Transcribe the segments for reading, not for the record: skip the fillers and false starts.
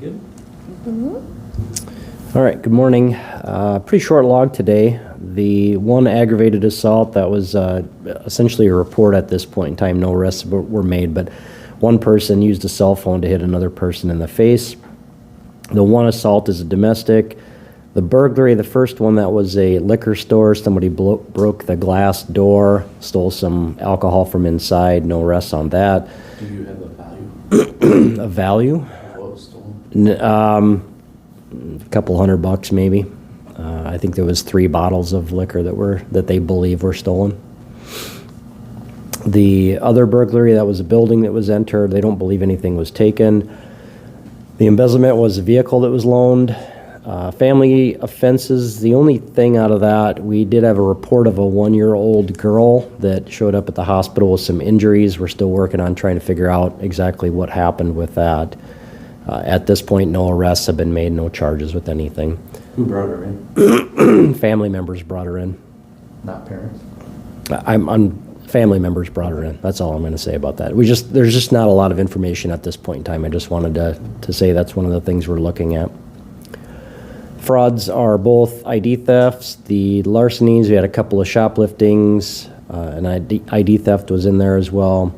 Good. All right, good morning. Pretty short log today. The one aggravated assault, that was essentially a report at this point in time. No arrests were made, but one person used a cell phone to hit another person in the face. The one assault is a domestic. The burglary, the first one, that was a liquor store. Somebody broke the glass door, stole some alcohol from inside. No arrests on that. Do you have a value? A value? Of what was stolen? A couple $100 maybe. I think there was 3 bottles of liquor that they believe were stolen. The other burglary, that was a building that was entered. They don't believe anything was taken. The embezzlement was a vehicle that was loaned. Family offenses, the only thing out of that, we did have a report of a 1-year-old girl that showed up at the hospital with some injuries. We're still working on trying to figure out exactly what happened with that. At this point, no arrests have been made, no charges with anything. Who brought her in? Family members brought her in. Not parents? Family members brought her in. That's all I'm going to say about that. There's just not a lot of information at this point in time. I just wanted to say that's one of the things we're looking at. Frauds are both ID thefts. The larcenies, we had a couple of shopliftings. An ID theft was in there as well.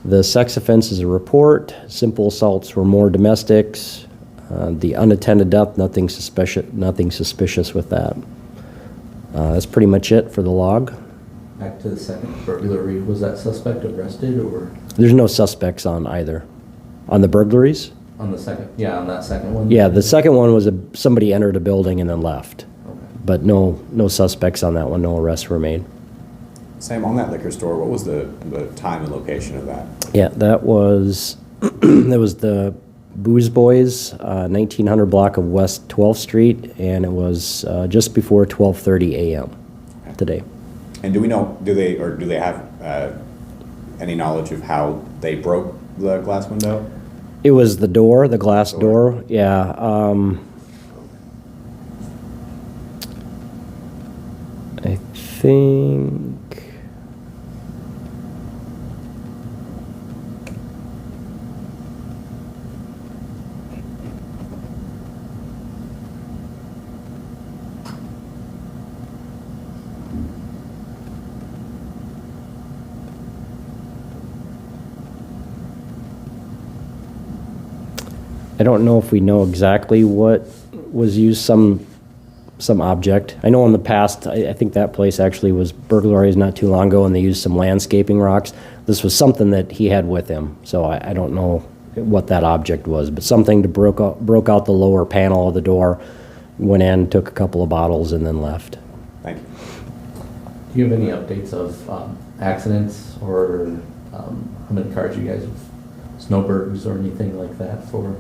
The sex offense is a report. Simple assaults were more domestics. The unattended death, nothing suspicious with that. That's pretty much it for the log. Back to the second burglary, was that suspect arrested or? There's no suspects on either. On the burglaries? On the second, yeah, on that second one? Yeah, the second one was somebody entered a building and then left. Okay. But no suspects on that one, no arrests were made. Sam, on that liquor store, what was the time and location of that? Yeah, that was the Booze Boys, 1900 block of West 12th Street, and it was just before 12:30 a.m. today. And do they have any knowledge of how they broke the glass window? It was the door, the glass door. Yeah. I think. I don't know if we know exactly what was used, some object. I know in the past, I think that place actually was burglarized not too long ago, and they used some landscaping rocks. This was something that he had with him, so I don't know what that object was, but something to broke out the lower panel of the door, went in, took a couple of bottles, and then left. Thank you. Do you have any updates of accidents or how many cars you guys have snowbirds or anything like that for?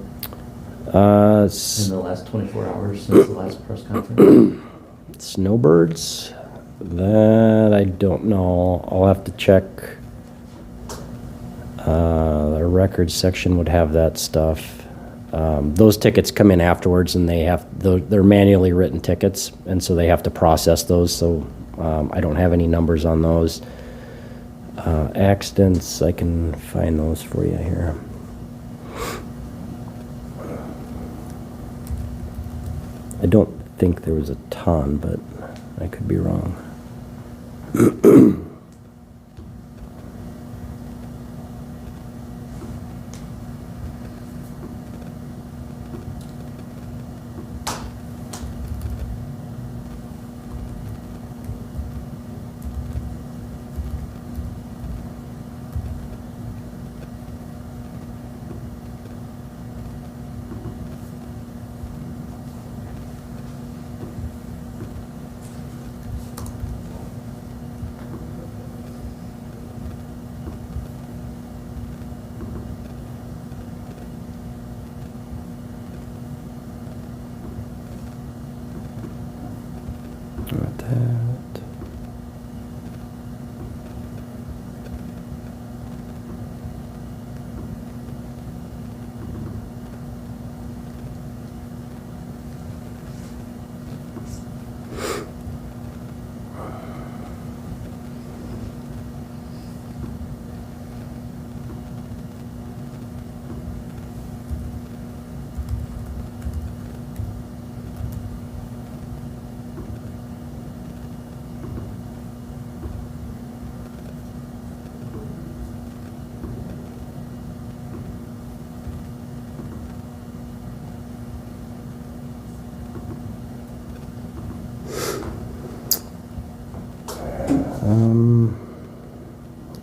In the last 24 hours since the last press conference? Snowbirds? That I don't know. I'll have to check. The records section would have that stuff. Those tickets come in afterwards, and they're manually written tickets, and so they have to process those. So I don't have any numbers on those. Accidents, I can find those for you here. I don't think there was a ton, but I could be wrong.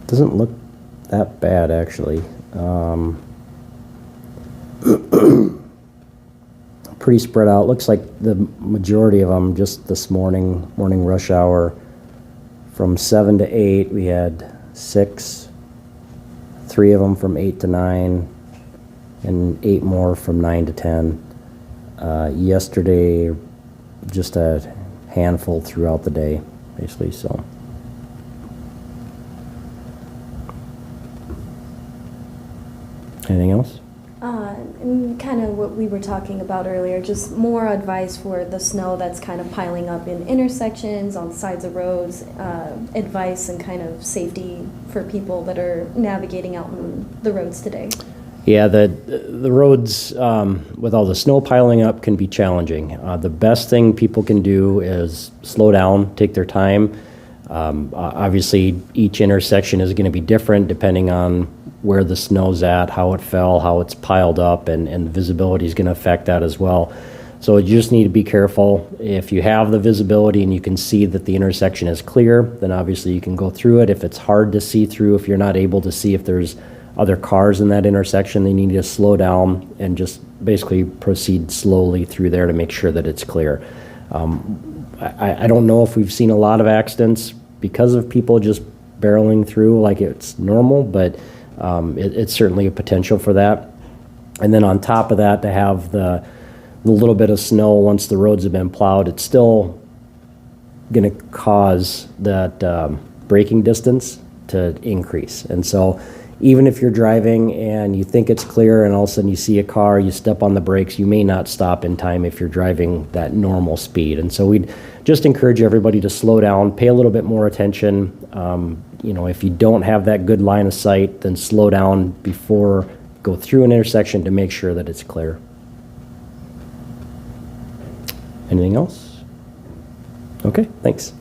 Doesn't look that bad, actually. Pretty spread out. Looks like the majority of them just this morning rush hour. From 7 to 8, we had 6. 3 of them from 8 to 9, and 8 more from 9 to 10. Yesterday, just a handful throughout the day, basically, so. Anything else? And kind of what we were talking about earlier, just more advice for the snow that's kind of piling up in intersections, on sides of roads, advice and kind of safety for people that are navigating out on the roads today. Yeah, the roads with all the snow piling up can be challenging. The best thing people can do is slow down, take their time. Obviously, each intersection is going to be different depending on where the snow's at, how it fell, how it's piled up, and visibility is going to affect that as well. So you just need to be careful. If you have the visibility and you can see that the intersection is clear, then obviously you can go through it. If it's hard to see through, if you're not able to see if there's other cars in that intersection, then you need to slow down and just basically proceed slowly through there to make sure that it's clear. I don't know if we've seen a lot of accidents because of people just barreling through like it's normal, but it's certainly a potential for that. And then on top of that, to have the little bit of snow once the roads have been plowed, it's still going to cause that braking distance to increase. And so even if you're driving and you think it's clear and all of a sudden you see a car, you step on the brakes, you may not stop in time if you're driving that normal speed. And so we'd just encourage everybody to slow down, pay a little bit more attention. If you don't have that good line of sight, then slow down before go through an intersection to make sure that it's clear. Anything else? Okay, thanks.